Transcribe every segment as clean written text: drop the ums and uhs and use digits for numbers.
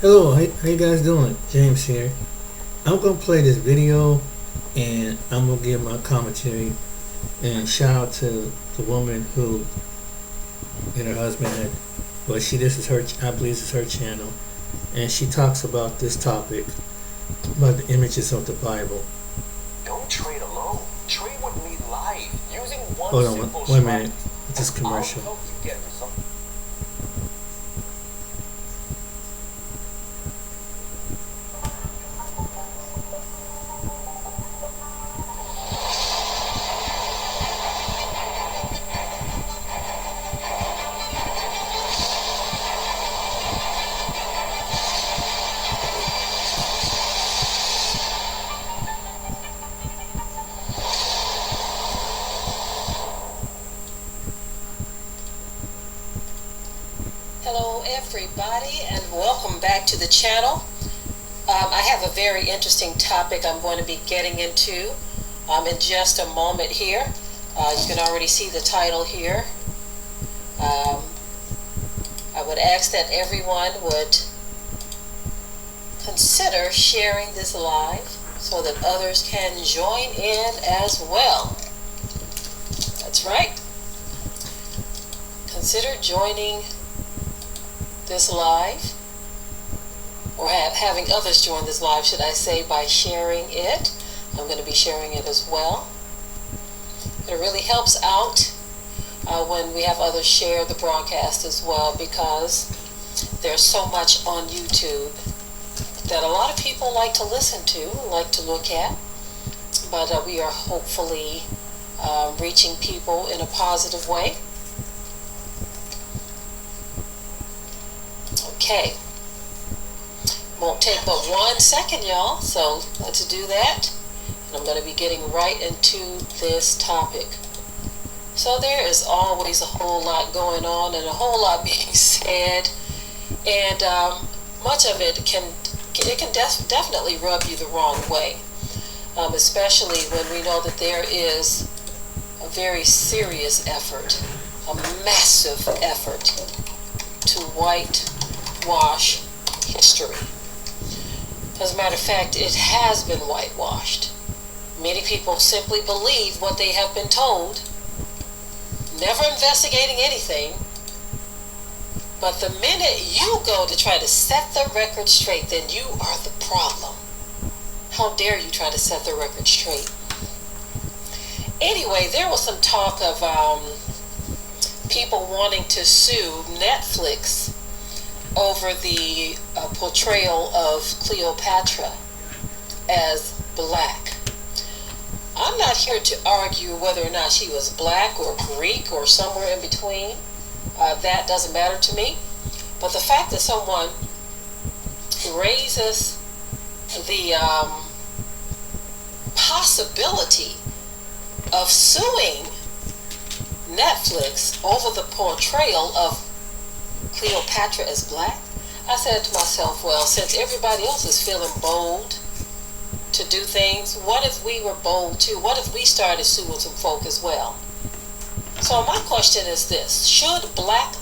Hello, how you guys doing? James here. I'm gonna play this video and I'm gonna give my commentary and shout out to the woman who and her husband had, well, this is her, I believe this is her channel, and she talks about this topic about the images of the Bible. Don't trade alone. Trade with me live using one Hold on, simple one strategy. minute. It's this commercial. I'll help you get results. Hello everybody and welcome back to the channel. I have a very interesting topic I'm going to be getting into in just a moment here. You can already see the title here. I would ask that everyone would consider sharing this live so that others can join in as well. That's right. Consider joining this live, or having others join this live, should I say, by sharing it. I'm going to be sharing it as well. It really helps out when we have others share the broadcast as well, because there's so much on YouTube that a lot of people like to listen to, like to look at, but we are hopefully reaching people in a positive way. Okay, won't take but 1 second, y'all, so let's do that. And I'm going to be getting right into this topic. So there is always a whole lot going on and a whole lot being said, and much of it can definitely rub you the wrong way, especially when we know that there is a very serious effort, a massive effort to whitewash history. As a matter of fact, it has been whitewashed. Many people simply believe what they have been told, never investigating anything. But the minute you go to try to set the record straight, then you are the problem. How dare you try to set the record straight? Anyway, there was some talk of people wanting to sue Netflix over the portrayal of Cleopatra as black. I'm not here to argue whether or not she was black or Greek or somewhere in between. That doesn't matter to me. But the fact that someone raises the possibility of suing Netflix over the portrayal of Cleopatra as black, I said to myself, well, since everybody else is feeling bold to do things, what if we were bold too? What if we started suing some folk as well? So my question is this: should black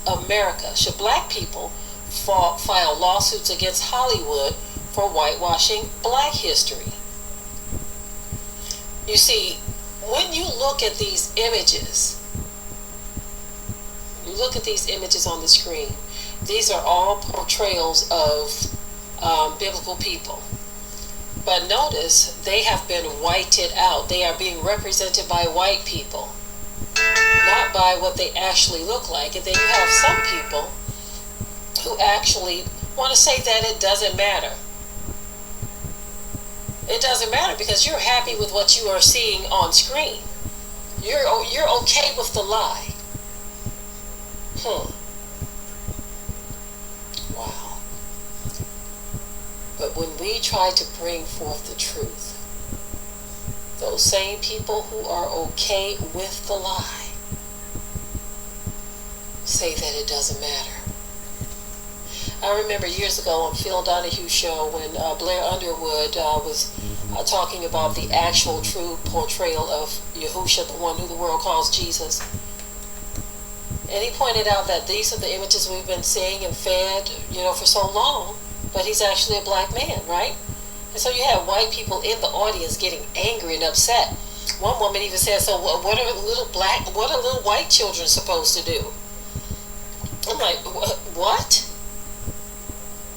people file lawsuits against Hollywood for whitewashing black history? You see, when you look at these images, on the screen, these are all portrayals of biblical people. But notice, they have been whited out. They are being represented by white people, not by what they actually look like. And then you have some people who actually want to say that it doesn't matter. It doesn't matter because you're happy with what you are seeing on screen. You're okay with the lie. Wow. But when we try to bring forth the truth, those same people who are okay with the lie say that it doesn't matter. I remember years ago on Phil Donahue's show when Blair Underwood was talking about the actual true portrayal of Yahusha, the one who the world calls Jesus. And he pointed out that these are the images we've been seeing and fed, for so long. but he's actually a black man, right? And so you have white people in the audience getting angry and upset. One woman even said, "So what are little white children supposed to do?" I'm like, what?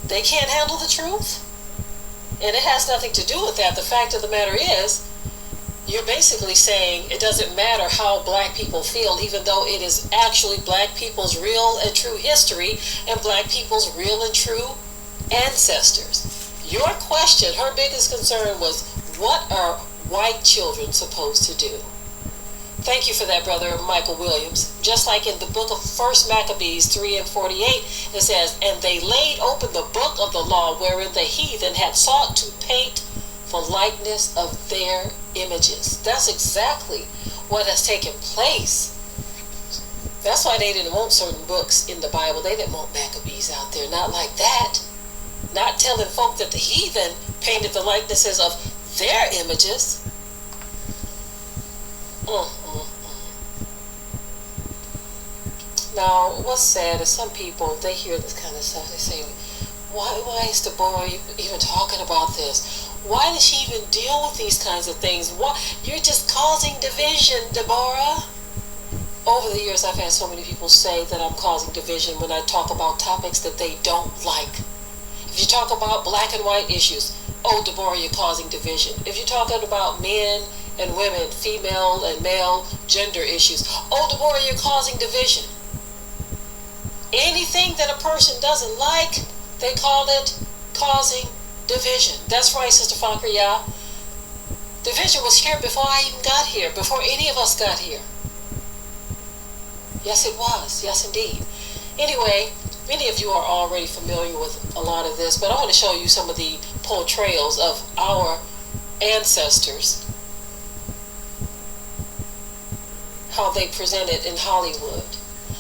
They can't handle the truth? And it has nothing to do with that. The fact of the matter is, you're basically saying it doesn't matter how black people feel, even though it is actually black people's real and true history and black people's real and true ancestors. Your question, her biggest concern was, what are white children supposed to do? Thank you for that, Brother Michael Williams. Just like in the book of 1 Maccabees 3 and 48, it says, "And they laid open the book of the law wherein the heathen had sought to paint the likeness of their images." That's exactly what has taken place. That's why they didn't want certain books in the Bible. They didn't want Maccabees out there. Not like that. Not telling folk that the heathen painted the likenesses of their images. Now, what's sad is some people, they hear this kind of stuff, they say, why is Deborah even talking about this? Why does she even deal with these kinds of things? Why? You're just causing division, Deborah. Over the years, I've had so many people say that I'm causing division when I talk about topics that they don't like. If you talk about black and white issues, oh, Deborah, you're causing division. If you're talking about men and women, female and male gender issues, oh, Deborah, you're causing division. Anything that a person doesn't like, they call it causing division. That's right, Sister Fakriya. Division was here before I even got here, before any of us got here. Yes, it was. Yes, indeed. Anyway, many of you are already familiar with a lot of this, but I want to show you some of the portrayals of our ancestors, how they presented in Hollywood.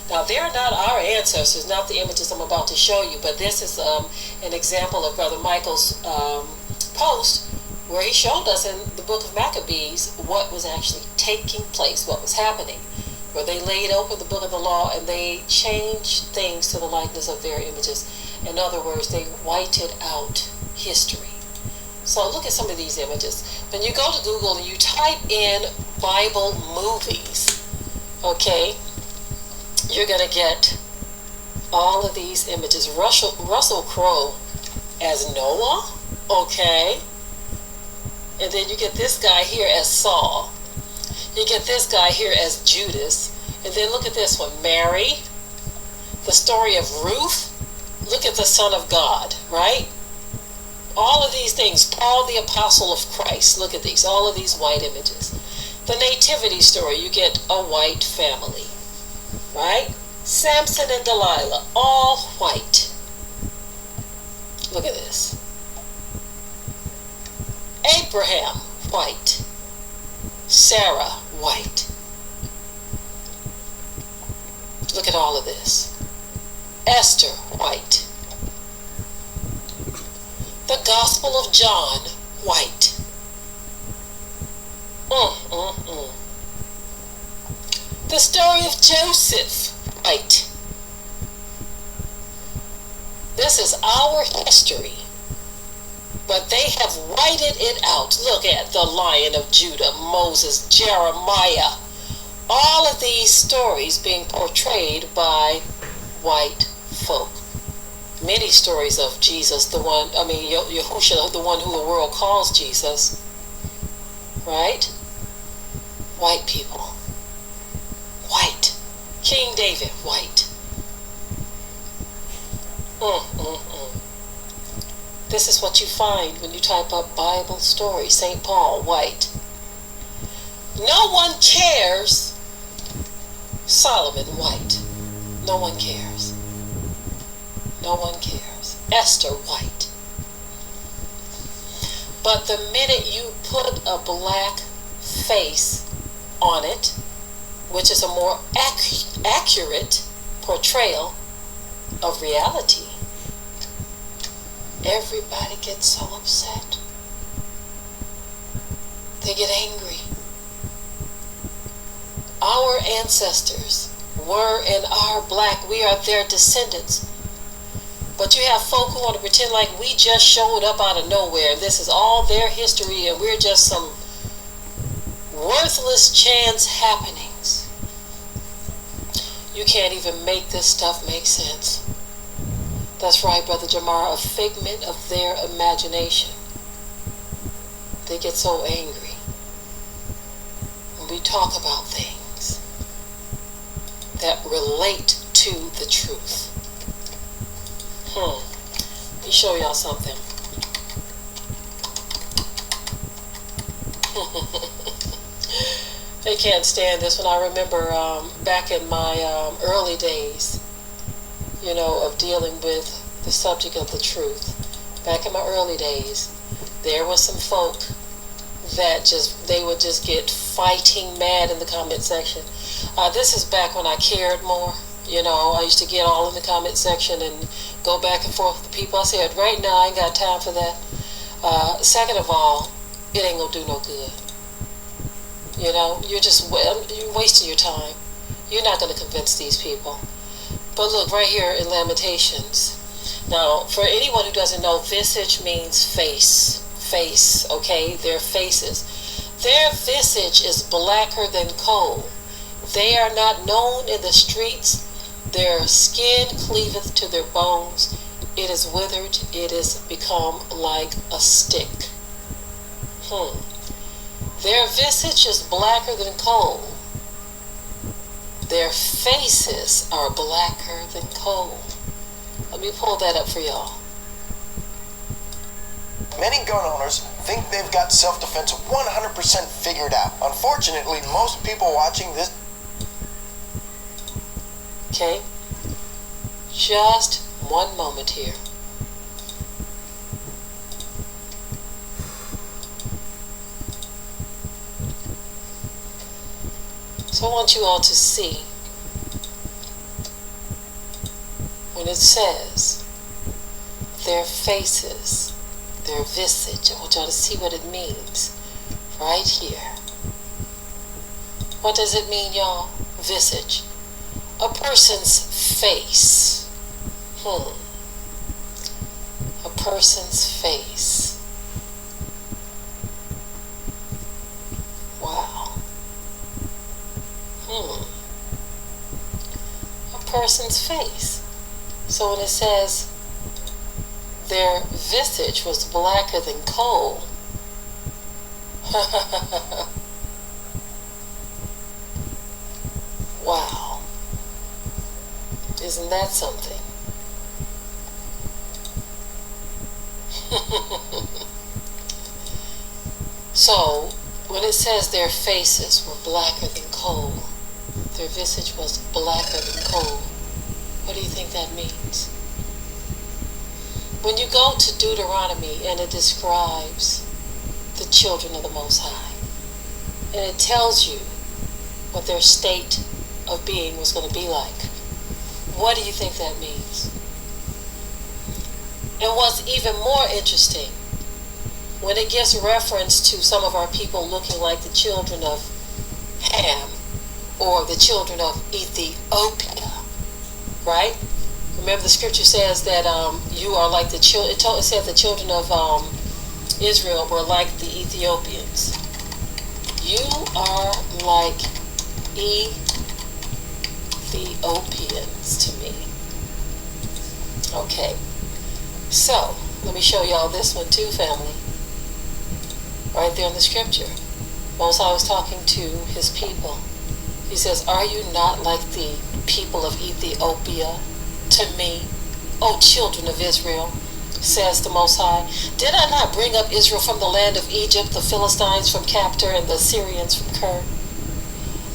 Now, they're not our ancestors, not the images I'm about to show you, but this is an example of Brother Michael's post where he showed us in the book of Maccabees what was actually taking place, what was happening, where they laid open the book of the law and they changed things to the likeness of their images. In other words, they whited out history. So look at some of these images. When you go to Google and you type in Bible movies, okay, you're going to get all of these images. Russell Crowe as Noah, okay. And then you get this guy here as Saul. You get this guy here as Judas. And then look at this one, Mary. The story of Ruth. Look at the Son of God, right? All of these things. Paul the Apostle of Christ. Look at these. All of these white images. The Nativity story. You get a white family. Right? Samson and Delilah, all white. Look at this. Abraham, white. Sarah, white. Look at all of this. Esther, white. The Gospel of John, white. The story of Joseph, white. This is our history, but they have whited it out. Look at the Lion of Judah, Moses, Jeremiah. All of these stories being portrayed by white folk. Many stories of Jesus, Yahushua, the one who the world calls Jesus, right? White people. White. King David, white. This is what you find when you type up Bible story. St. Paul, white. No one cares. Solomon, white. No one cares. No one cares. Esther, white. But the minute you put a black face on it, which is a more accurate portrayal of reality, everybody gets so upset. They get angry. Our ancestors were and are black. We are their descendants. But you have folk who want to pretend like we just showed up out of nowhere. This is all their history and we're just some worthless chance happenings. You can't even make this stuff make sense. That's right, Brother Jamar, a figment of their imagination. They get so angry when we talk about things that relate to the truth. Let me show y'all something. They can't stand this one. I remember back in my early days, of dealing with the subject of the truth. Back in my early days, there was some folk that they would just get fighting mad in the comment section. This is back when I cared more. I used to get all in the comment section and go back and forth with the people. I said, right now, I ain't got time for that. Second of all, it ain't gonna do no good. You're wasting your time. You're not gonna convince these people. But look, right here in Lamentations. Now, for anyone who doesn't know, visage means face. Face, okay? Their faces. Their visage is blacker than coal. They are not known in the streets. Their skin cleaveth to their bones. It is withered. It is become like a stick. Their visage is blacker than coal. Their faces are blacker than coal. Let me pull that up for y'all. Many gun owners think they've got self-defense 100% figured out. Unfortunately, most people watching this... Okay, just one moment here. So I want you all to see when it says their faces, their visage. I want y'all to see what it means right here. What does it mean, y'all? Visage. A person's face. A person's face. Wow. A person's face. So when it says their visage was blacker than coal, wow. Isn't that something? So, when it says their faces were blacker than coal, their visage was blacker than coal, what do you think that means? When you go to Deuteronomy and it describes the children of the Most High, and it tells you what their state of being was going to be like, what do you think that means? And what's even more interesting, when it gives reference to some of our people looking like the children of Ham or the children of Ethiopia, right? Remember the scripture says that you are like the children, it said the children of Israel were like the Ethiopians. You are like Ethiopians to me. Okay, so let me show y'all this one too, family. Right there in the scripture. Most I was talking to his people. He says, are you not like the people of Ethiopia to me, O children of Israel, says the Most High? Did I not bring up Israel from the land of Egypt, the Philistines from Captor, and the Syrians from Ker?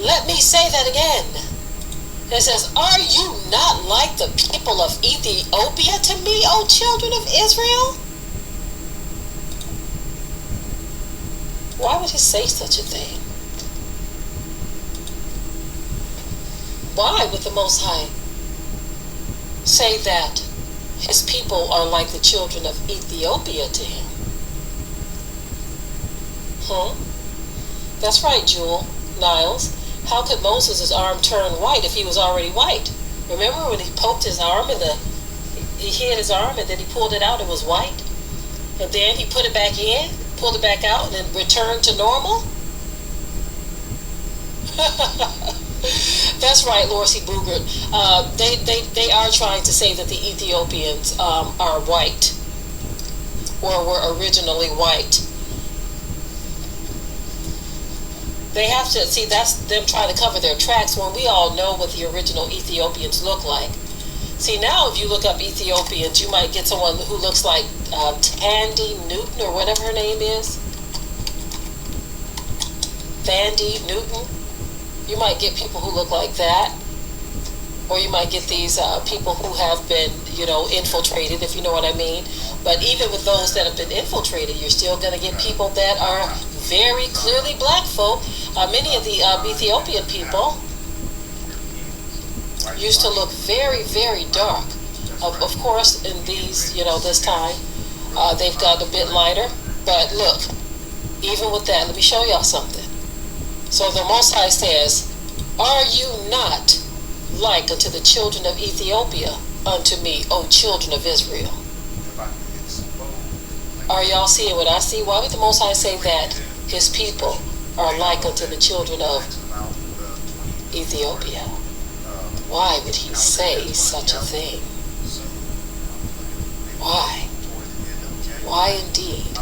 Let me say that again. It says, are you not like the people of Ethiopia to me, O children of Israel? Why would he say such a thing? Why would the Most High say that his people are like the children of Ethiopia to him? That's right, Jewel, Niles. How could Moses' arm turn white if he was already white? Remember when he poked his arm and he hit his arm and then he pulled it out, it was white. And then he put it back in, pulled it back out, and then returned to normal? That's right, Lorcy Boogert. They are trying to say that the Ethiopians are white, or were originally white. They have to, see, that's them trying to cover their tracks when we all know what the original Ethiopians look like. See, now if you look up Ethiopians, you might get someone who looks like Tandy Newton, or whatever her name is. Thandi Newton. You might get people who look like that. Or you might get these people who have been, infiltrated, if you know what I mean. But even with those that have been infiltrated, you're still going to get people that are very clearly black folk. Many of the Ethiopian people used to look very, very dark. Of course, in these, this time, they've gotten a bit lighter. But look, even with that, let me show y'all something. So the Most High says, "Are you not like unto the children of Ethiopia unto me, O children of Israel?" Are y'all seeing what I see? Why would the Most High say that his people are like unto the children of Ethiopia? Why would he say such a thing? Why? Why indeed?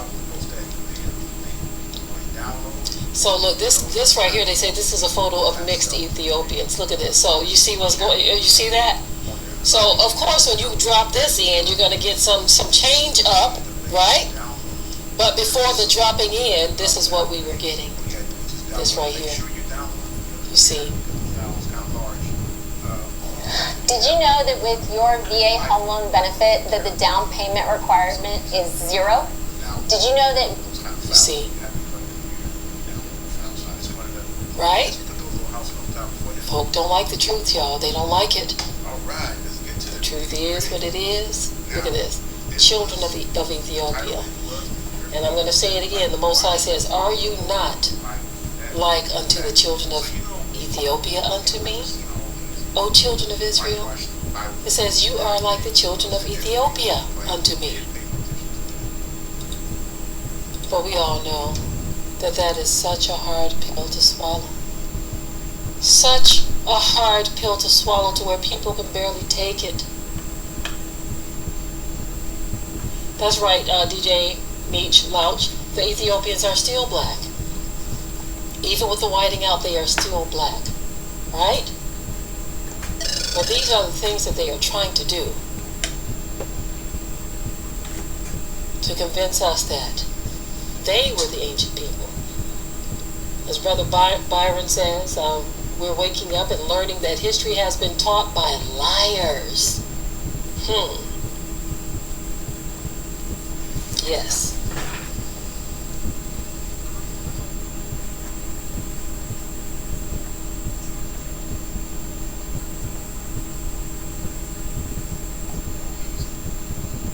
So look, this right here, they say this is a photo of mixed Ethiopians. Look at this. So you see what's going, you see that? So of course when you drop this in, you're going to get some change up, right? But before the dropping in, this is what we were getting. This right here. You see. Did you know that with your VA home loan benefit that the down payment requirement is 0? Did you know that? You see. Right? Folk don't like the truth, y'all. They don't like it. The truth is what it is. Look at this. Children of Ethiopia. And I'm going to say it again. The Most High says, "Are you not like unto the children of Ethiopia unto me, O children of Israel?" It says, "You are like the children of Ethiopia unto me." But we all know that is such a hard pill to swallow. Such a hard pill to swallow to where people can barely take it. That's right, DJ Meech Louch. The Ethiopians are still black. Even with the whiting out, they are still black. Right? But these are the things that they are trying to do to convince us that they were the ancient people. As Brother Byron says, we're waking up and learning that history has been taught by liars. Yes.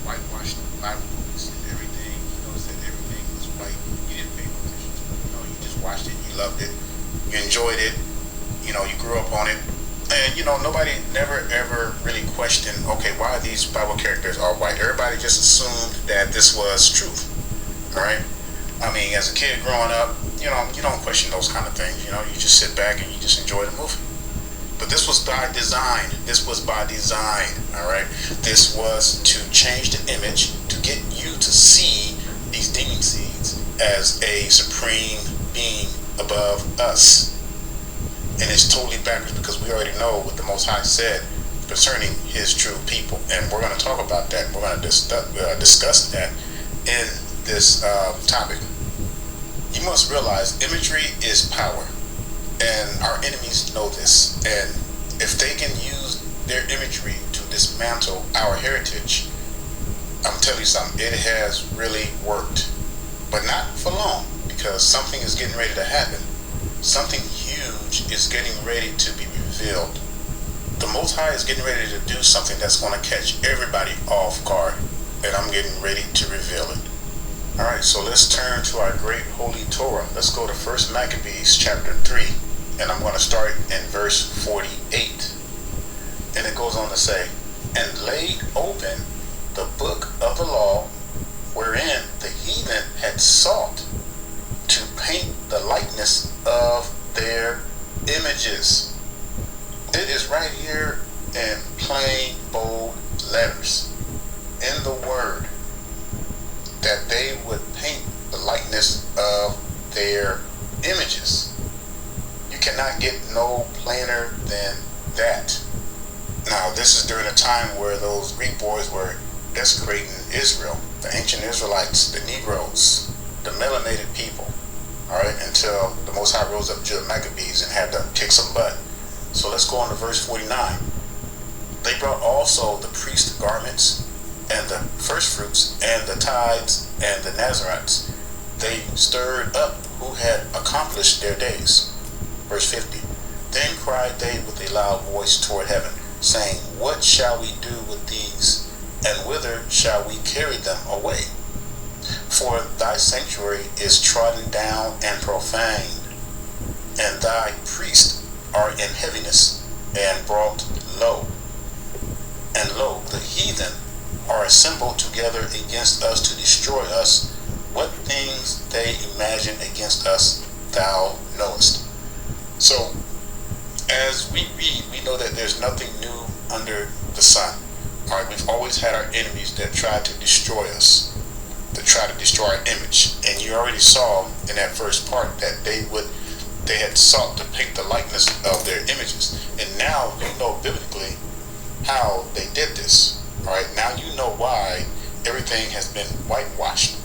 Whitewashed the Bible books and everything, said everything was white. You didn't pay no attention to it. You just watched it, you loved it, you enjoyed it, you grew up on it. And, nobody never ever really questioned, okay, why these Bible characters are white. Everybody just assumed that this was truth. Alright? I mean, as a kid growing up, you don't question those kind of things. You just sit back and you just enjoy the movie. But this was by design. This was by design. Alright? This was to change the image to get you to see these demon seeds as a supreme being above us. And it's totally backwards because we already know what the Most High said concerning his true people. And we're going to talk about that. We're going to discuss that in this topic. You must realize imagery is power. And our enemies know this. And if they can use their imagery to dismantle our heritage, I'm telling you something, it has really worked. But not for long, because something is getting ready to happen. Something huge is getting ready to be revealed. The Most High is getting ready to do something that's going to catch everybody off guard. And I'm getting ready to reveal it. Alright, so let's turn to our great holy Torah. Let's go to 1 Maccabees chapter 3. And I'm going to start in verse 48. And it goes on to say, "And laid open the book of the law, wherein the heathen had sought to paint the likeness of their images. It is right here in plain, bold letters in the word that they would paint the likeness of their images. You cannot get no plainer than that. Now, this is during a time where those Greek boys were desecrating Israel, the ancient Israelites, the Negroes, the melanated people, all right, until the Most High rose up Judah Maccabees and had to kick some butt. So let's go on to verse 49. They brought also the priest garments and the first fruits and the tithes and the Nazarites. They stirred up who had accomplished their days. Verse 50. Then cried they with a loud voice toward heaven, saying, What shall we do with these? And whither shall we carry them away? For thy sanctuary is trodden down and profaned, and thy priests are in heaviness and brought low. And lo, the heathen are assembled together against us to destroy us. What things they imagine against us, thou knowest. So, as we read, we know that there's nothing new under the sun. All right, we've always had our enemies that try to destroy us, that try to destroy our image. And you already saw in that first part that they had sought to paint the likeness of their images. And now you know biblically how they did this. All right, now you know why everything has been whitewashed.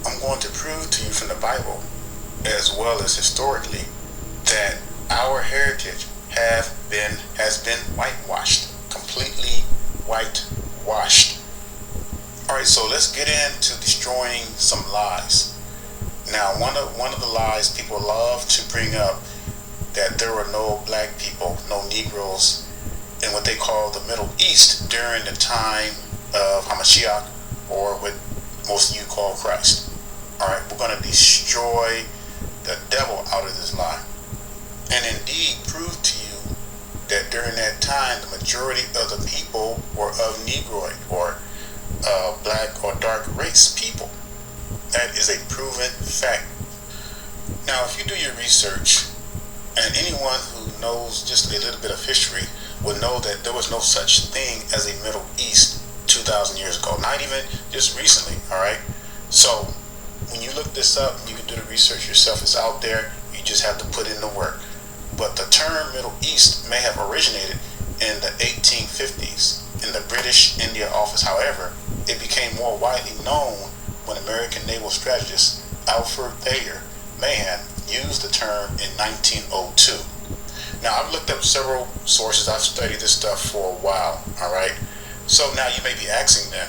I'm going to prove to you from the Bible, as well as historically, that our heritage has been whitewashed, completely whitewashed. All right, so let's get into destroying some lies. Now, one of the lies people love to bring up, that there were no black people, no Negroes in what they call the Middle East during the time of Hamashiach, or what most of you call Christ. All right, we're going to destroy the devil out of this lie, and indeed prove to you that during that time the majority of the people were of Negroid or black or dark race people. That is a proven fact. Now, if you do your research, and anyone who knows just a little bit of history will know that there was no such thing as a Middle East 2,000 years ago, not even just recently, all right? So when you look this up, you can do the research yourself. It's out there. You just have to put in the work. But the term Middle East may have originated in the 1850s in the British India Office. However, it became more widely known when American naval strategist Alfred Thayer Mahan used the term in 1902. Now, I've looked up several sources. I've studied this stuff for a while, all right? So now you may be asking then,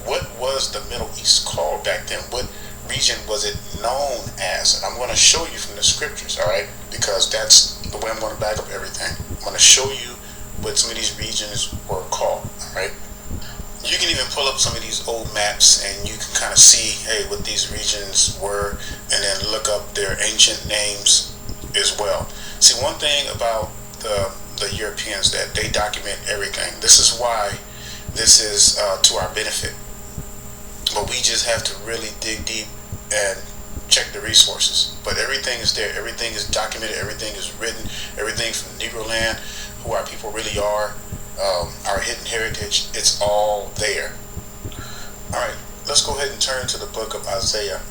what was the Middle East called back then? What region was it known as? And I'm going to show you from the scriptures, all right? Because that's the way I'm going to back up everything. I'm going to show you what some of these regions were called, all right? You can even pull up some of these old maps and you can kind of see, hey, what these regions were, and then look up their ancient names as well. See, one thing about the Europeans, that they document everything. This is why this is to our benefit. But we just have to really dig deep and check the resources. But everything is there. Everything is documented. Everything is written. Everything from Negro land, who our people really are, our hidden heritage, it's all there. All right, let's go ahead and turn to the book of Isaiah,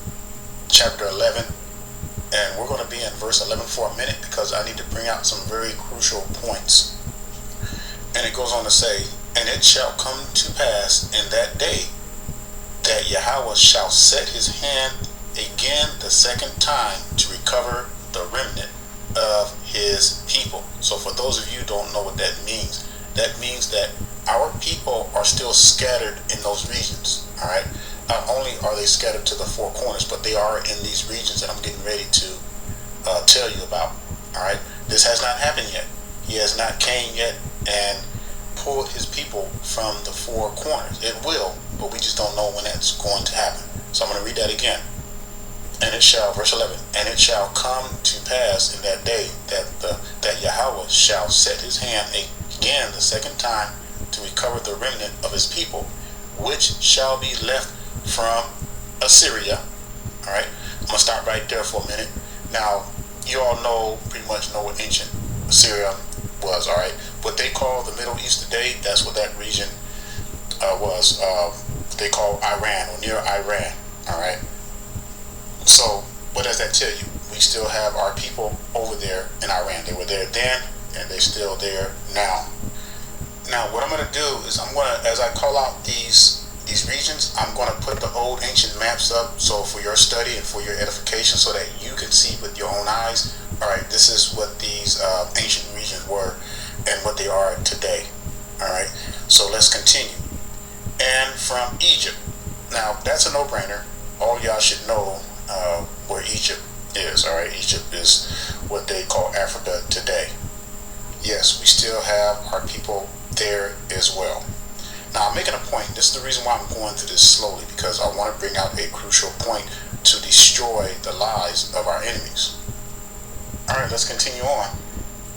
chapter 11. And we're going to be in verse 11 for a minute because I need to bring out some very crucial points. And it goes on to say, And it shall come to pass in that day that Yahweh shall set his hand again the second time to recover the remnant of his people. So for those of you who don't know what that means that our people are still scattered in those regions, all right? Not only are they scattered to the four corners, but they are in these regions that I'm getting ready to tell you about, all right? This has not happened yet. He has not came yet and pulled his people from the four corners. It will, but we just don't know when that's going to happen. So I'm going to read that again. And it shall, verse 11, and it shall come to pass in that day that Yahweh shall set his hand again the second time to recover the remnant of his people, which shall be left from Assyria. All right, I'm gonna stop right there for a minute. Now, you all pretty much know what ancient Assyria was. All right, what they call the Middle East today, that's what that region was. They call Iran, or near Iran. All right. So, what does that tell you? We still have our people over there in Iran. They were there then, and they're still there now. Now, what I'm going to do is as I call out these regions, I'm going to put the old ancient maps up, so for your study and for your edification, so that you can see with your own eyes. All right, this is what these ancient regions were and what they are today. All right, so let's continue. And from Egypt. Now, that's a no-brainer. All y'all should know where Egypt is. All right, Egypt is what they call Africa today. Yes, we still have our people there as well. Now, I'm making a point. This is the reason why I'm going through this slowly, because I want to bring out a crucial point to destroy the lies of our enemies. All right, let's continue on.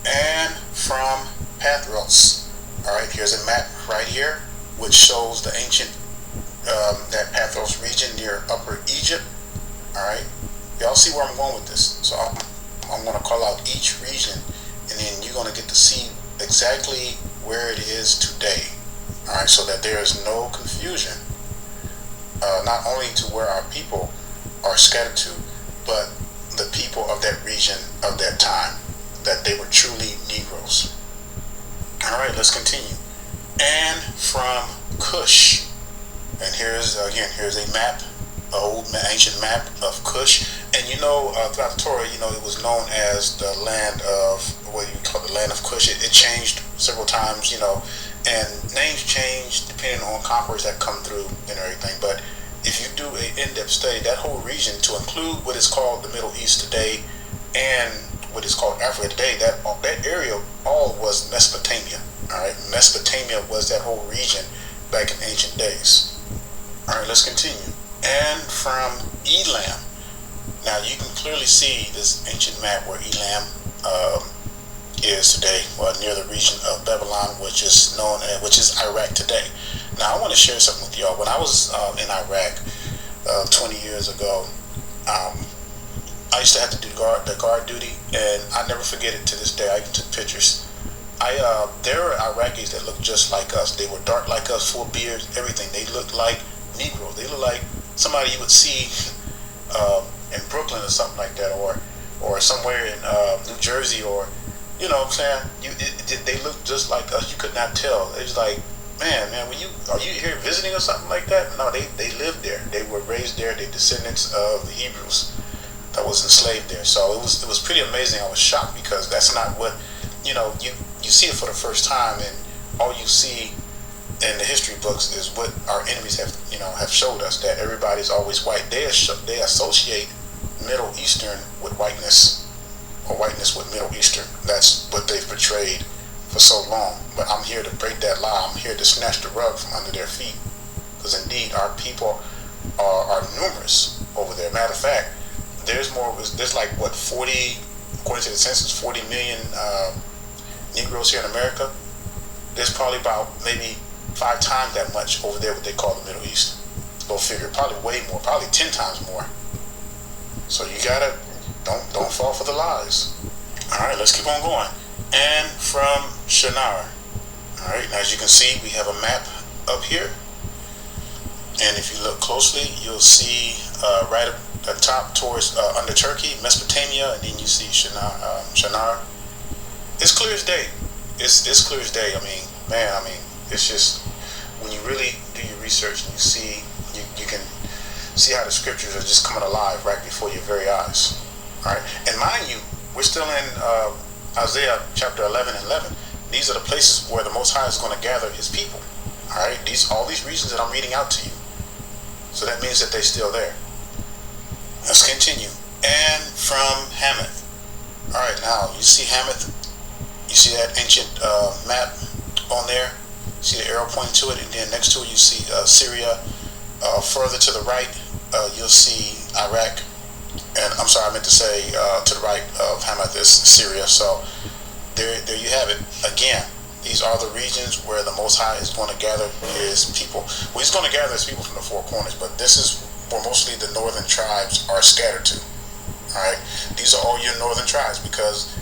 And from Pathros. All right, here's a map right here, which shows the ancient, that Pathros region near Upper Egypt. All right, y'all see where I'm going with this. So I'm going to call out each region, and then you're going to get to see exactly where it is today. All right, so that there is no confusion, not only to where our people are scattered to, but the people of that region of that time, that they were truly Negroes. All right, let's continue. And from Cush, and here's a map, an old ancient map of Cush. And throughout the Torah, it was known as the land of, what you call the land of Cush. It changed several times, and names change depending on conquerors that come through and everything. But if you do an in-depth study, that whole region, to include what is called the Middle East today and what is called Africa today, that area all was Mesopotamia. All right, Mesopotamia was that whole region back in ancient days. All right, let's continue. And from Elam. Now, you can clearly see this ancient map where Elam is today, near the region of Babylon, which is Iraq today. Now, I want to share something with y'all. When I was in Iraq 20 years ago, I used to have to do the guard duty, and I never forget it to this day. I even took pictures. There were Iraqis that looked just like us. They were dark like us, full beards, everything. They looked like Negroes. They looked like somebody you would see in Brooklyn or something like that, or somewhere in New Jersey, or what I'm saying. They looked just like us. You could not tell. It was like, man, are you here visiting or something like that? No, they lived there. They were raised there. They're descendants of the Hebrews that was enslaved there. So it was pretty amazing. I was shocked, because that's not what you see it for the first time, and all you see in the history books is what our enemies have showed us, that everybody's always white. They associate Middle Eastern with whiteness, or whiteness with Middle Eastern. That's what they've portrayed for so long. But I'm here to break that lie. I'm here to snatch the rug from under their feet, because indeed our people are numerous over there. Matter of fact, there's like 40, according to the census, 40 million Negroes here in America. There's probably about maybe 5 times that much over there, what they call the Middle East. Go figure. Probably way more. Probably 10 times more. So you gotta don't fall for the lies. All right, let's keep on going. And from Shinar. All right, now as you can see, we have a map up here. And if you look closely, you'll see right at the top towards under Turkey, Mesopotamia, and then you see Shinar. It's clear as day. It's clear as day. It's just, when you really do your research and you can see how the scriptures are just coming alive right before your very eyes. All right, and mind you, we're still in Isaiah chapter 11 and 11. These are the places where the Most High is going to gather His people. All right, all these regions that I'm reading out to you. So that means that they're still there. Let's continue. And from Hamath. All right, now you see Hamath. You see that ancient map on there. You see the arrow pointing to it, and then next to it you see Syria. Further to the right, you'll see Iraq. And I'm sorry, I meant to say to the right of Hamath is Syria. So there you have it. Again, These are the regions where the Most High is going to gather his people. Well, he's going to gather his people from the four corners, but this is where mostly the northern tribes are scattered to. All right, these are all your northern tribes because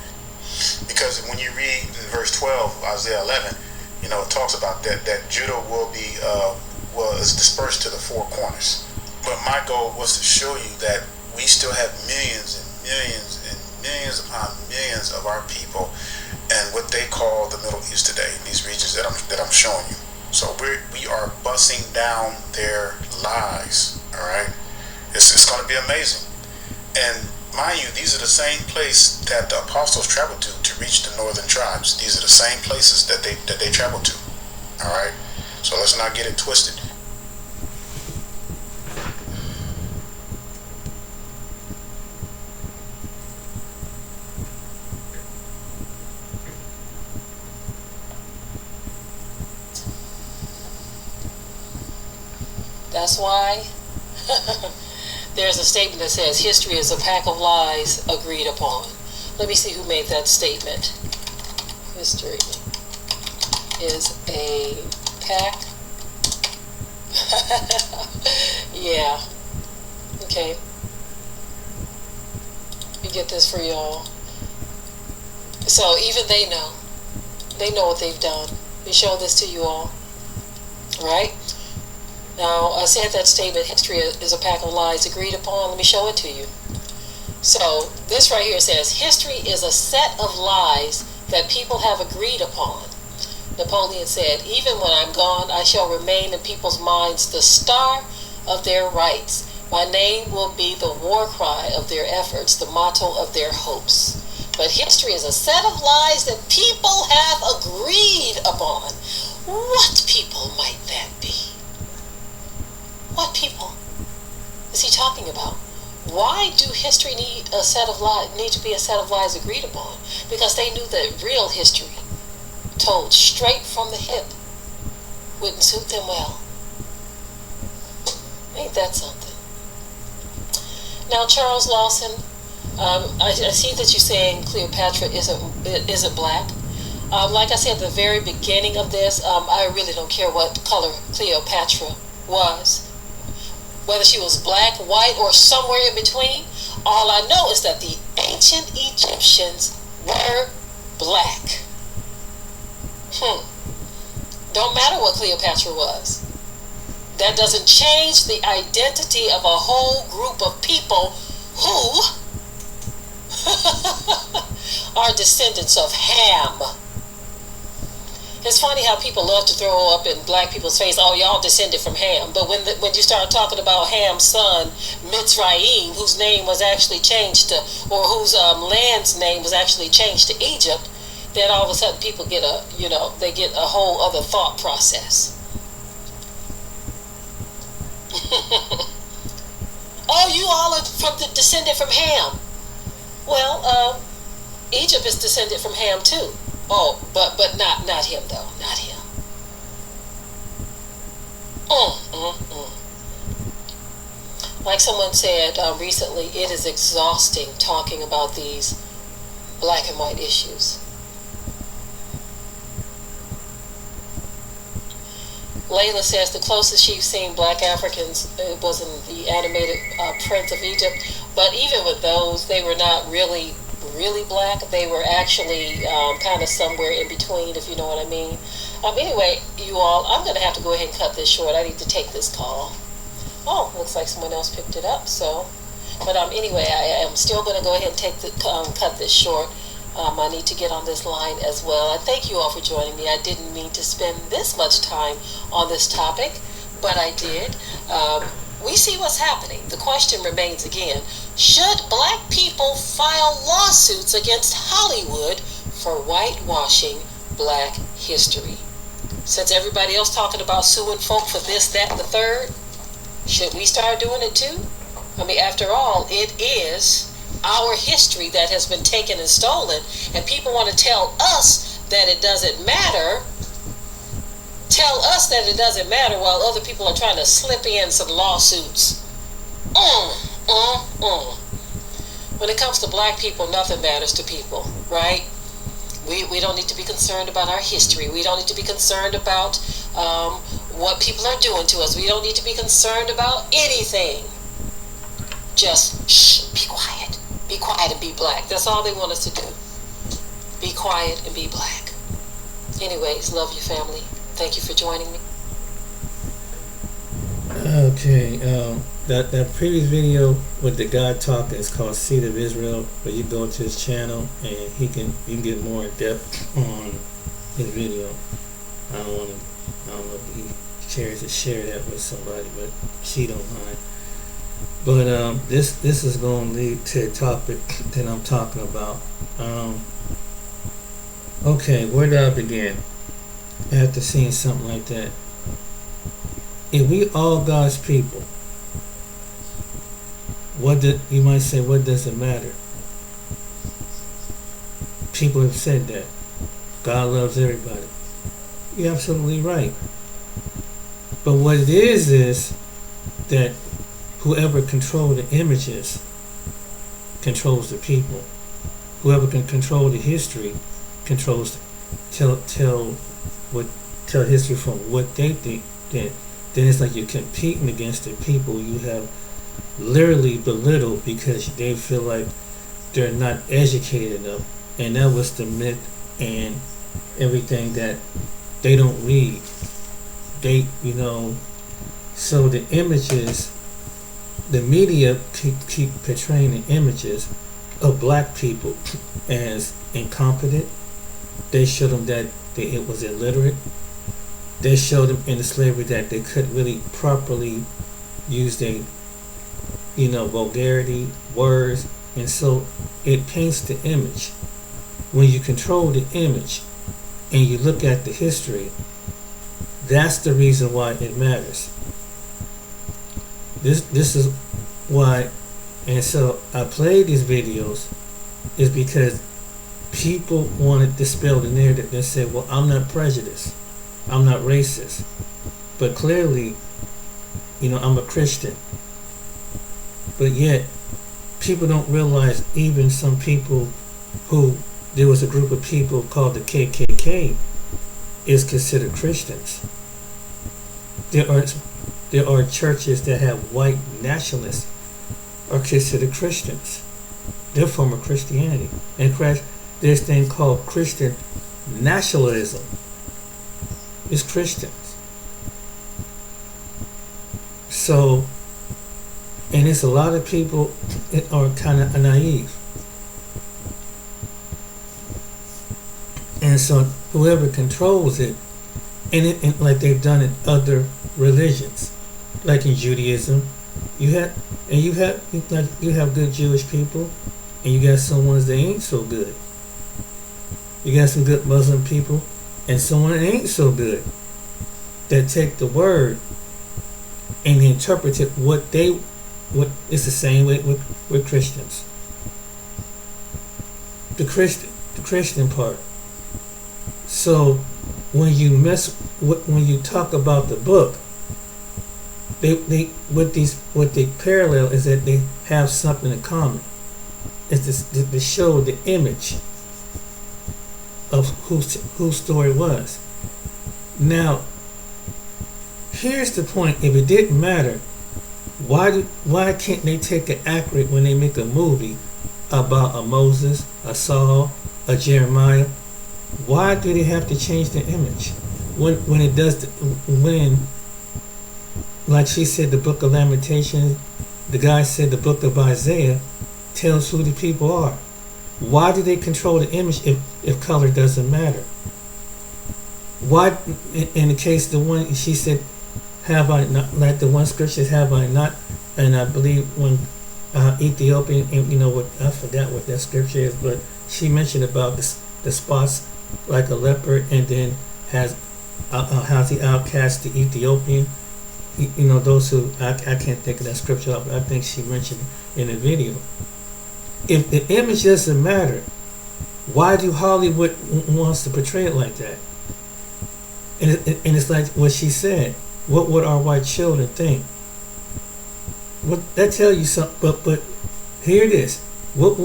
when you read in verse 12, Isaiah 11, it talks about that Judah is dispersed to the four corners. But my goal was to show you that we still have millions and millions and millions upon millions of our people and what they call the Middle East today, in these regions that I'm showing you. So we are busting down their lies. All right, it's going to be amazing. And mind you, these are the same place that the apostles traveled to reach the northern tribes. These are the same places that they traveled to. All right, so let's not get it twisted. That's why there's a statement that says history is a pack of lies agreed upon. Let me see who made that statement. History is a pack. Yeah. Okay. Let me get this for y'all. So even they know. They know what they've done. Let me show this to you all. Right? Now, I said that statement, history is a pack of lies agreed upon. Let me show it to you. So, this right here says, history is a set of lies that people have agreed upon. Napoleon said, even when I'm gone, I shall remain in people's minds the star of their rights. My name will be the war cry of their efforts, the motto of their hopes. But history is a set of lies that people have agreed upon. What people might that be? What people is he talking about? Why do history need to be a set of lies agreed upon? Because they knew that real history, told straight from the hip, wouldn't suit them well. Ain't that something? Now, Charles Lawson, I see that you're saying Cleopatra isn't black. Like I said at the very beginning of this, I really don't care what color Cleopatra was. Whether she was black, white, or somewhere in between, all I know is that the ancient Egyptians were black. Don't matter what Cleopatra was. That doesn't change the identity of a whole group of people who are descendants of Ham. It's funny how people love to throw up in black people's face, oh, y'all descended from Ham. But when you start talking about Ham's son, Mitzrayim, whose name was actually changed to, or whose land's name was actually changed to Egypt, then all of a sudden people get a whole other thought process. Oh, you all are descended from Ham. Well, Egypt is descended from Ham too. Oh, but not him though, not him. Like someone said recently, it is exhausting talking about these black and white issues. Layla says the closest she's seen black Africans was in the animated Prince of Egypt, but even with those, they were not really black. They were actually kind of somewhere in between, if you know what I mean. Anyway, you all, I'm going to have to go ahead and cut this short. I need to take this call. Oh, looks like someone else picked it up. But anyway, I am still going to go ahead and cut this short. I need to get on this line as well. I thank you all for joining me. I didn't mean to spend this much time on this topic, but I did. We see what's happening. The question remains again, should black people file lawsuits against Hollywood for whitewashing black history? Since everybody else talking about suing folk for this, that, and the third, should we start doing it too? I mean, after all, it is our history that has been taken and stolen, and people want to tell us that it doesn't matter. Tell us that it doesn't matter while other people are trying to slip in some lawsuits. When it comes to black people, nothing matters to people, right? We don't need to be concerned about our history. We don't need to be concerned about what people are doing to us. We don't need to be concerned about anything. Just shh, be quiet. Be quiet and be black. That's all they want us to do. Be quiet and be black. Anyways, love you, family. Thank you for joining me. Okay, that previous video with the guy talking is called Seed of Israel, where you go to his channel and you can get more in depth on his video. I don't know if he cares to share that with somebody, but she don't mind. But this is going to lead to a topic that I'm talking about. Okay, where did I begin? After seeing something like that, if we all God's people, you might say, what does it matter? People have said that God loves everybody. You're absolutely right. But what it is that whoever controls the images controls the people. Whoever can control the history controls tell history from what they think. Then it's like you're competing against the people you have literally belittled because they feel like they're not educated enough. And that was the myth and everything, that they don't read. So the images, the media keep portraying the images of black people as incompetent. They show them that it was illiterate. They showed them in the slavery that they couldn't really properly use their, vulgarity, words, and so it paints the image. When you control the image and you look at the history, that's the reason why it matters. This is why, and so I played these videos is because people want to dispel the narrative and say, well, I'm not prejudiced. I'm not racist. But clearly, I'm a Christian. But yet, people don't realize, even some people there was a group of people called the KKK is considered Christians. There are churches that have white nationalists are considered Christians. They're form of Christianity. And there's this thing called Christian nationalism. It's Christians. So, and it's a lot of people that are kind of naive. And so whoever controls it, and like they've done in other religions, like in Judaism, you have good Jewish people, and you got some ones that ain't so good. You got some good Muslim people, and someone that ain't so good, that take the word and interpret it what it's the same way with Christians. The Christian part. So when you talk about the book, what they parallel is that they have something in common. It's to show the image of whose story was. Now, here's the point. If it didn't matter, why can't they take it accurate when they make a movie about a Moses, a Saul, a Jeremiah? Why do they have to change the image? When it does, like she said, the book of Lamentations, the guy said the book of Isaiah tells who the people are. Why do they control the image if color doesn't matter? Why, in the case, the one she said, have I not, like the one scripture, have I not, and I believe when Ethiopian, what, I forgot what that scripture is, but she mentioned about the spots like a leopard, and then has the outcast, the Ethiopian, those who, I can't think of that scripture, but I think she mentioned in the video. If the image doesn't matter, why do Hollywood wants to portray it like that? And it's like what she said. What would our white children think? What that tell you something? But here it is. What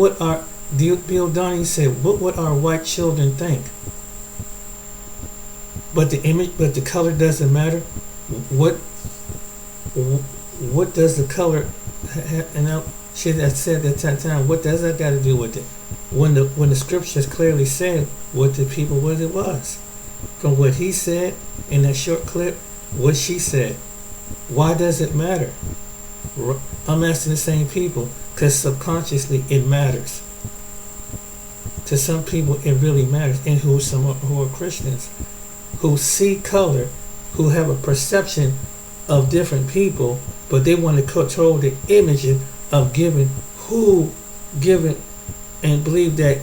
Bill Donahue said, "What would our white children think?" But the image, but the color doesn't matter. What does the color? And I should have said at that time. What does that got to do with it? When the scriptures clearly said what the people what it was, from what he said in that short clip, what she said. Why does it matter? I'm asking the same people because subconsciously it matters. To some people it really matters, and who are Christians, who see color, who have a perception of different people, but they want to control the image of giving and believe that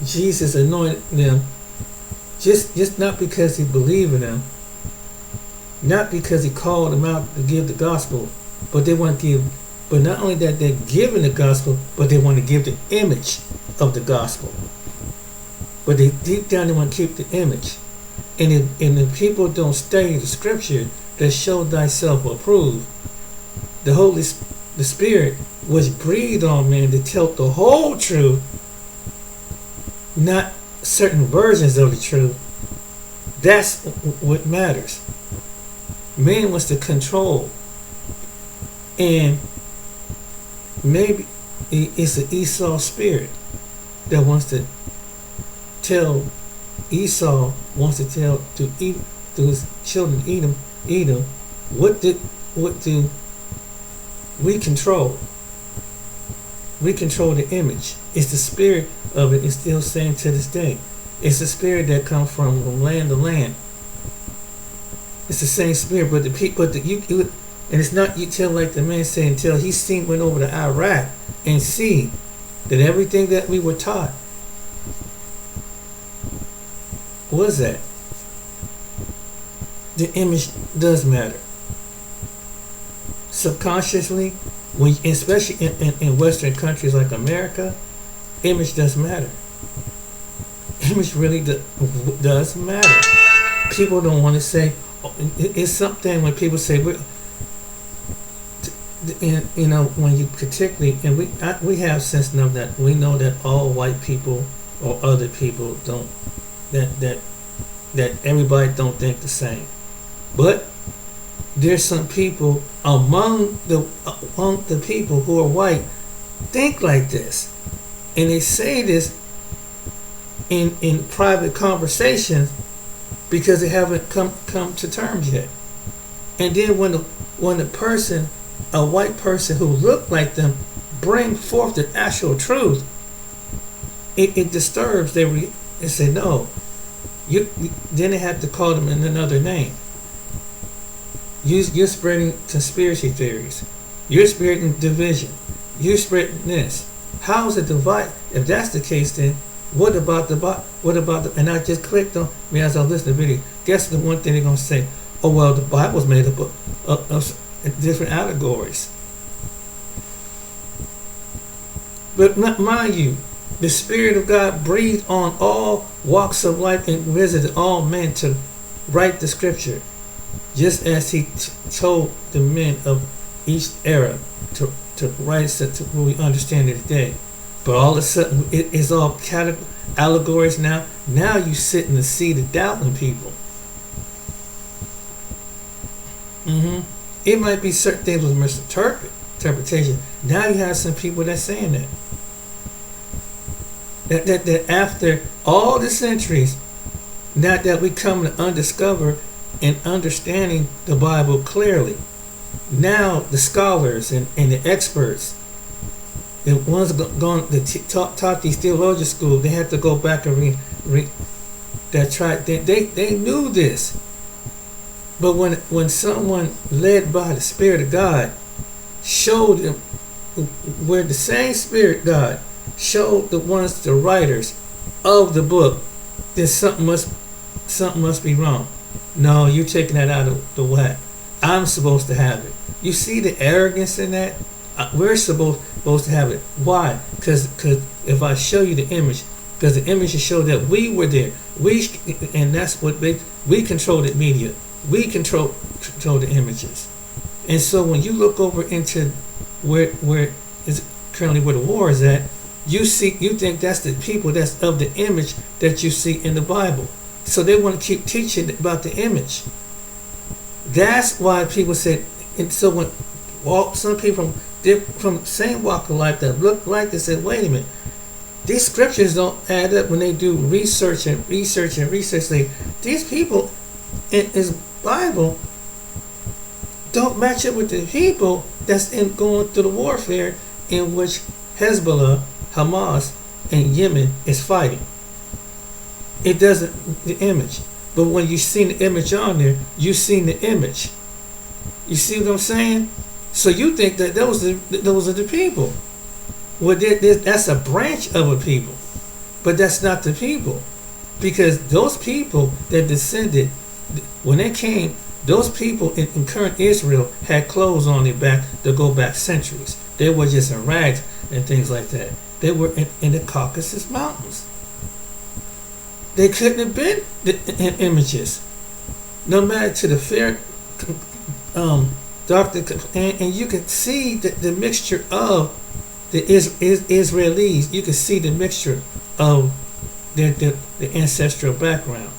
Jesus anointed them just not because he believed in them, not because he called them out to give the gospel, but they want to give, but not only that they're giving the gospel, but they want to give the image of the gospel. But they deep down they want to keep the image. And if people don't study the scripture that show thyself approved, the Spirit was breathed on man to tell the whole truth, not certain versions of the truth. That's what matters. Man wants to control, and maybe it's an Esau spirit that wants to tell. Esau wants to tell to his children Edom, what do we control? We control the image. It's the spirit of it. It's still saying to this day. It's the spirit that comes from land to land. It's the same spirit, but and it's not you tell like the man saying until he went over to Iraq and see that everything that we were taught was that the image does matter. Subconsciously, especially in Western countries like America, image does matter. Image really does matter. People don't want to say, it's something when people say, when you particularly, and we have sense enough that we know that all white people or other people don't, that everybody don't think the same. But there's some people among the people who are white think like this, and they say this in private conversations because they haven't come to terms yet. And then when a white person who looked like them bring forth the actual truth, it disturbs them. They say no. Then they have to call them in another name. You're spreading conspiracy theories. You're spreading division. You're spreading this. How is it divide? If that's the case, then what about the? And I just clicked on me as I listened to the video. Guess the one thing they're gonna say? Oh well, the Bible's made up of different allegories. But mind you, the Spirit of God breathed on all walks of life and visited all men to write the scripture, just as he told the men of each era to write it to what we understand it today. But all of a sudden, it is all allegories now. Now you sit in the seat of doubting people. It might be certain things with misinterpretation. Now you have some people that's saying that after all the centuries, now that we come to undiscover and understanding the Bible clearly, now the scholars and the experts, the ones going to taught these theologian schools, they had to go back and they knew this. But when someone led by the Spirit of God showed them where the same Spirit God showed the writers of the book, then something must be wrong. No, you're taking that out of the whack. I'm supposed to have it. You see the arrogance in that? We're supposed to have it. Why? Because if I show you the image, because the image show that we were there. And that's what we control the media. We control the images. And so when you look over into where is currently where the war is at, you think that's the people that's of the image that you see in the Bible. So they want to keep teaching about the image. That's why people said, and so when some people from the same walk of life that look like they said, wait a minute, these scriptures don't add up. When they do research, these people in his Bible don't match up with the people that's going through the warfare in which Hezbollah, Hamas, and Yemen is fighting. It doesn't, the image. But when you see the image on there, you seen the image. You see what I'm saying? So you think that those are the people. Well, that's a branch of a people. But that's not the people. Because those people that descended, when they came, those people in current Israel had clothes on their back that go back centuries. They were just in rags and things like that. They were in the Caucasus Mountains. They couldn't have been in images. No matter to the fair doctor, and you can see the mixture of the Israelis. You can see the mixture of the ancestral background.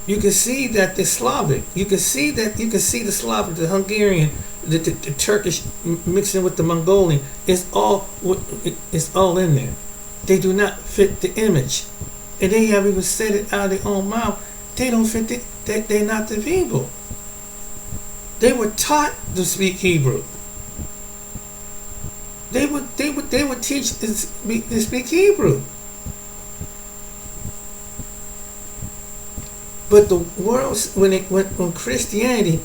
You can see that they're Slavic. You can see the Slavic, the Hungarian, the Turkish mixing with the Mongolian. It's all in there. They do not fit the image. And they have even said it out of their own mouth. They don't fit they're not the people. They were taught to speak Hebrew. They would teach to speak Hebrew. But the world, when Christianity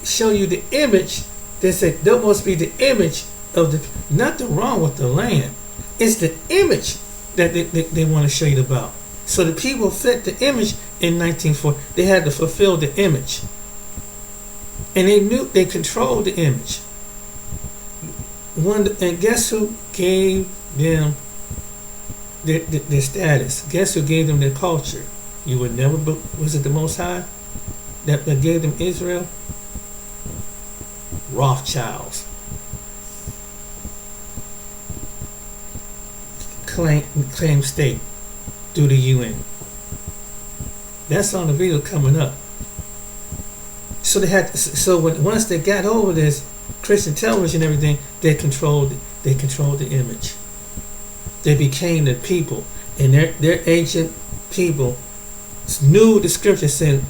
show you the image, they say there must be the image of the, nothing wrong with the land. It's the image that they want to show you about. So the people fit the image in 1940. They had to fulfill the image. And they knew they controlled the image. And guess who gave them their status? Guess who gave them their culture? You would never, was it the Most High that gave them Israel? Rothschilds. Claim state through the UN. That's on the video coming up. So they had. Once they got over this Christian television and everything, they controlled the image. They became the people, and their ancient people knew the scripture said,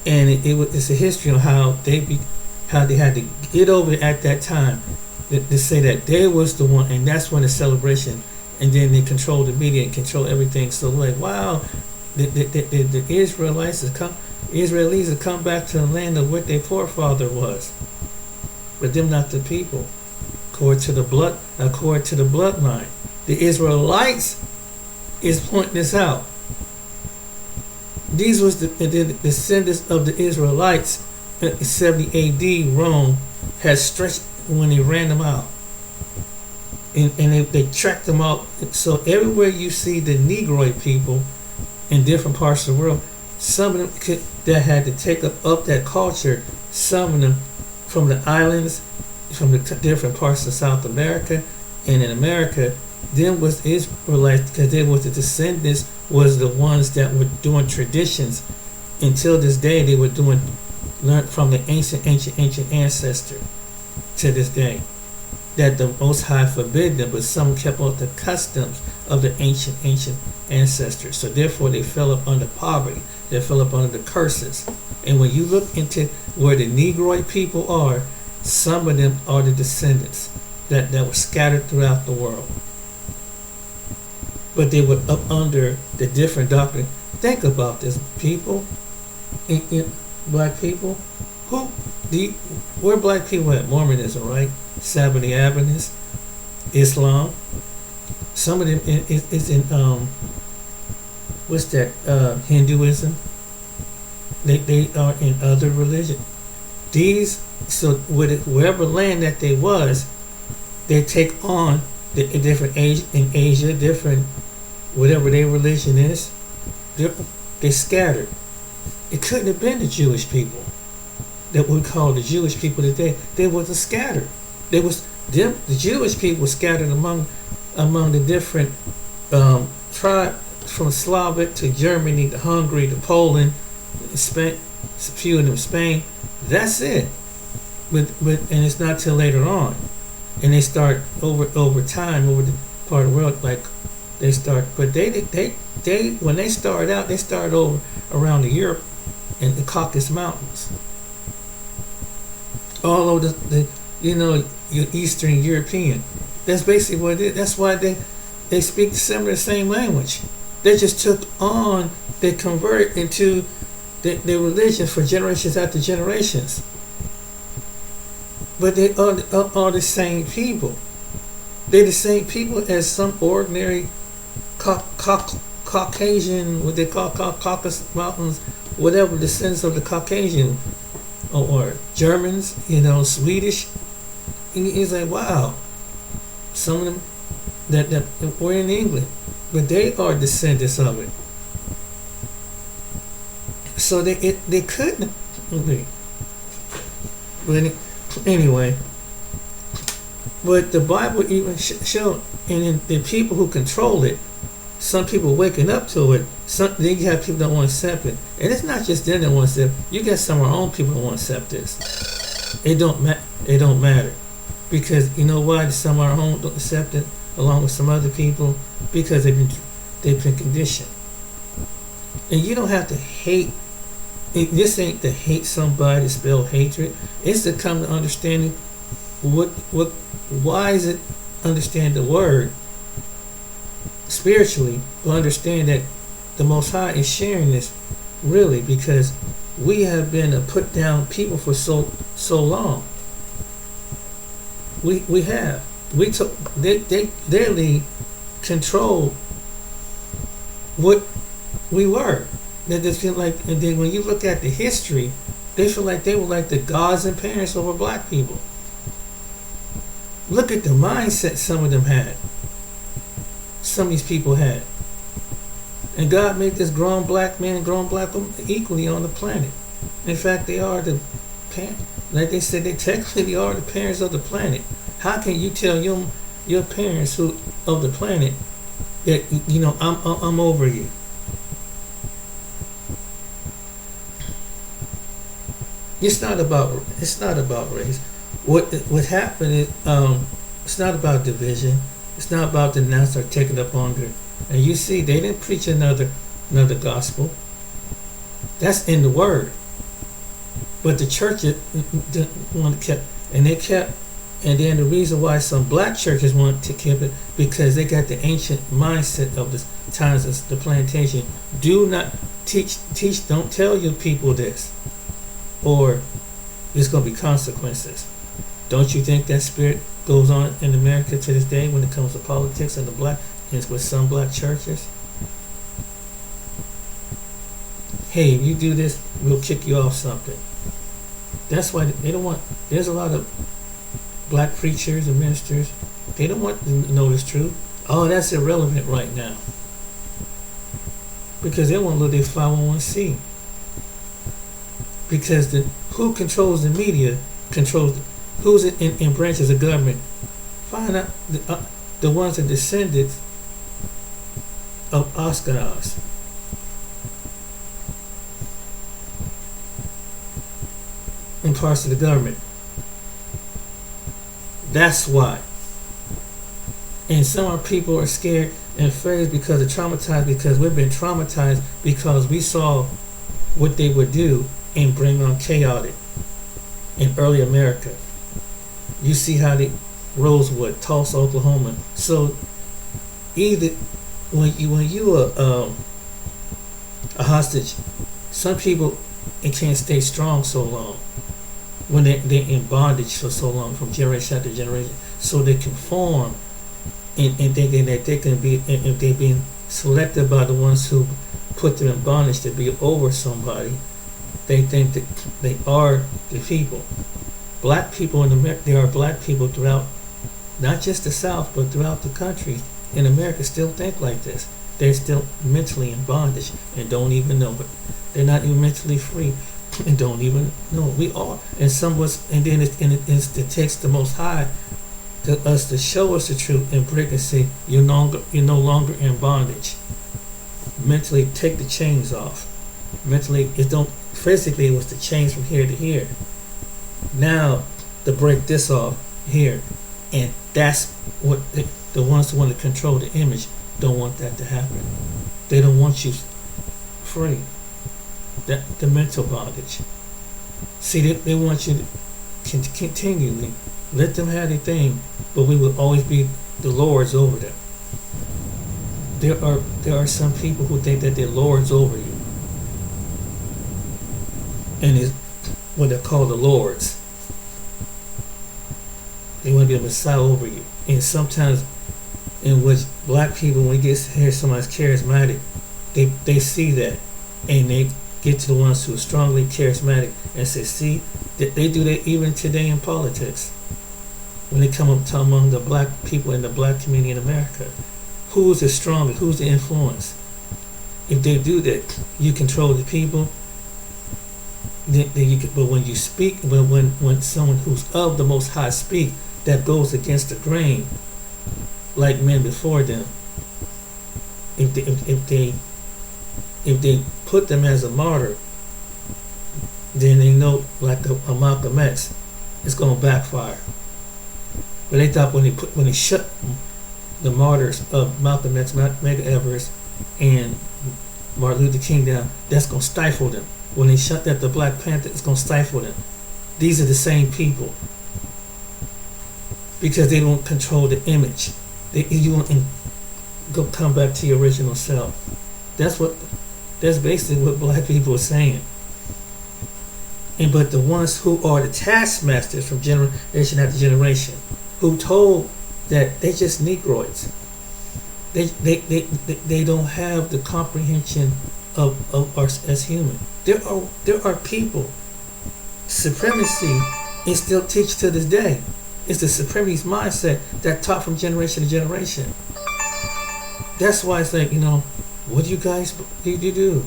and it's a history on how they had to get over it at that time to say that they was the one, and that's when the celebration. And then they control the media and control everything. So like, wow, the Israelis have come back to the land of what their forefather was, but them not the people. According to the bloodline, the Israelites is pointing this out. These was the descendants of the Israelites. In 70 A.D. Rome had stretched when they ran them out. And they tracked them out. So everywhere you see the Negroid people in different parts of the world, some of them that had to take up that culture, some of them from the islands, from the different parts of South America, and in America, them was Israelites because they was the descendants, was the ones that were doing traditions. Until this day, they were learned from the ancient ancestor to this day. That the Most High forbid them, but some kept out the customs of the ancient ancestors. So therefore they fell up under poverty. They fell up under the curses. And when you look into where the Negroid people are, some of them are the descendants that were scattered throughout the world. But they were up under the different doctrine. Think about this, people, in black people. Where black people at? Mormonism, right? Sabbath Adventists, Islam. Some of them is in Hinduism. They are in other religion. Wherever land that they was, they take on the different age in Asia, different whatever their religion is. They scattered. It couldn't have been the Jewish people that we call the Jewish people today. They wasn't scattered. The Jewish people were scattered among among the different tribes from Slavic to Germany to Hungary to Poland, Spain, a few of them Spain. That's it. But and it's not till later on, and they start over time over the part of the world like they start. But they when they started out, they started over around the Europe and the Caucasus Mountains, all over the your Eastern European. That's basically what it is. That's why they speak the same language. They just took on, they converted into their religion for generations after generations. But they are the same people. They're the same people as some ordinary Caucasian, what they call Caucasus Mountains, whatever, descendants of the Caucasian, or Germans, Swedish. And it's like, wow, some of them that were in England, but they are descendants of it. So they couldn't. But anyway, but the Bible even showed, and then the people who control it, some people waking up to it. Then you have people that won't accept it, and it's not just them that won't accept it. You got some of our own people that won't accept this. It don't matter, because you know why some of our own don't accept it, along with some other people, because they've been conditioned. And you don't have to hate. This ain't to hate somebody, to spell hatred. It's to come to understanding why is it understand the word spiritually, but understand that the Most High is sharing this really because we have been a put down people for so long. We have. They literally control what we were. They just feel like, and then when you look at the history, they feel like they were like the gods and parents over black people. Look at the mindset some of them had. Some of these people had. And God made this grown black man and grown black woman equally on the planet. In fact, they are the parents. Like they said, they technically are the parents of the planet. How can you tell your parents of the planet that I'm over you? It's not about race. What happened is it's not about division. It's not about the now start taking up on there. And you see, they didn't preach another gospel. That's in the word. But the church kept, and they kept, and then the reason why some black churches want to keep it, because they got the ancient mindset of the times of the plantation. Do not teach, don't tell your people this, or there's going to be consequences. Don't you think that spirit goes on in America to this day when it comes to politics and with some black churches? Hey, if you do this, we'll kick you off something. That's why they don't want. There's a lot of black preachers and ministers. They don't want to know this truth. Oh, that's irrelevant right now, because they want to lose their 501c. Because who controls the media controls who's in branches of government. Find out the ones that descended of Ashkenaz. In parts of the government. That's why. And some of our people are scared and afraid because they're traumatized, because we've been traumatized because we saw what they would do and bring on chaotic in early America. You see how they Rosewood, Tulsa, Oklahoma. So either when you are a hostage, some people can't stay strong so long when they're in bondage for so long, from generation after generation, so they conform and thinking that they can be, and if they've been selected by the ones who put them in bondage to be over somebody, they think that they are the people. Black people in America, there are black people throughout, not just the South, but throughout the country in America still think like this. They're still mentally in bondage and don't even know it. They're not even mentally free and don't even know. We are. And some was, and then it takes the Most High us to show us the truth and break and say you're no longer in bondage. Mentally take the chains off. Mentally it don't physically it was the chains from here to here. Now to break this off here. And that's what the ones who want to control the image don't want that to happen. They don't want you free. That the mental bondage. See, they want you to continually let them have their thing, but we will always be the lords over them. There are some people who think that they're lords over you, and it's what they're called the lords. They want to be a messiah over you, and sometimes, in which black people, when you hear somebody's charismatic, they see that, and they get to the ones who are strongly charismatic and say, see, they do that even today in politics. When they come up to among the black people in the black community in America, who's the strongest, who's the influence? If they do that, you control the people. Then you can, but when you speak, when someone who's of the Most High speak, that goes against the grain, like men before them. If they put them as a martyr, then they know, like a Malcolm X, it's going to backfire. But they thought when they shut the martyrs of Malcolm X, Medgar Evers, and Martin Luther King down, that's going to stifle them. When they shut that the Black Panther, it's going to stifle them. These are the same people, because they don't control the image. You want to come back to your original self. That's basically what black people are saying. But the ones who are the taskmasters from generation after generation, who told that they just Negroids, they don't have the comprehension of us as human. There are people. Supremacy is still teach to this day. It's the supremacy mindset that taught from generation to generation. That's why it's like, what do you guys do?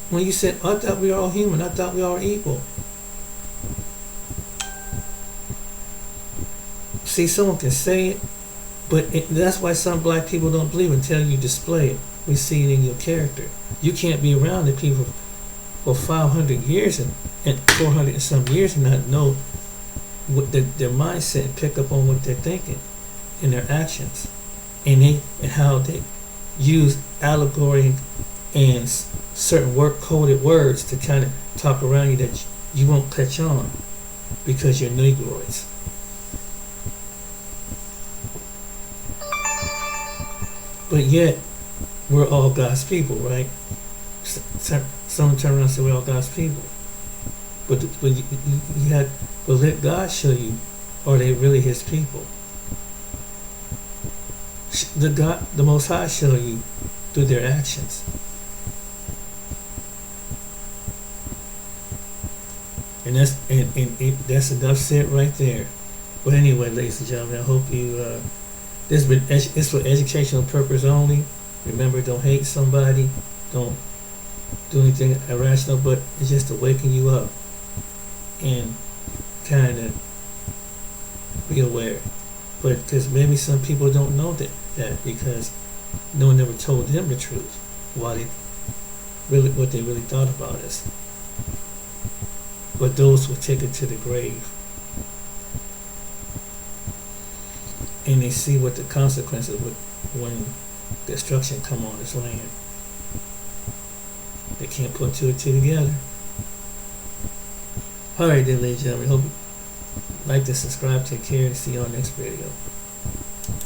When you said, I thought we were all human, I thought we all were equal. See, someone can say it, but that's why some black people don't believe until you display it. We see it in your character. You can't be around the people for 500 years and 400 and some years and not know what their mindset and pick up on what they're thinking and their actions, and how they use allegory and certain coded words to kind of talk around you that you won't catch on because you're Negroids. But yet, we're all God's people, right? Someone turn around and say we're all God's people. But let God show you, are they really His people? The Most High show you through their actions. And that's enough said right there. But anyway, ladies and gentlemen, I hope you. It's for educational purpose only. Remember, don't hate somebody. Don't do anything irrational. But it's just to waken you up and kind of be aware. But because maybe some people don't know that because no one ever told them the truth. What they really thought about us. But those will take it to the grave. And they see what the consequences would when destruction come on this land. They can't put two and two together. Alright then, ladies and gentlemen, hope you like to subscribe, take care, and see you on the next video.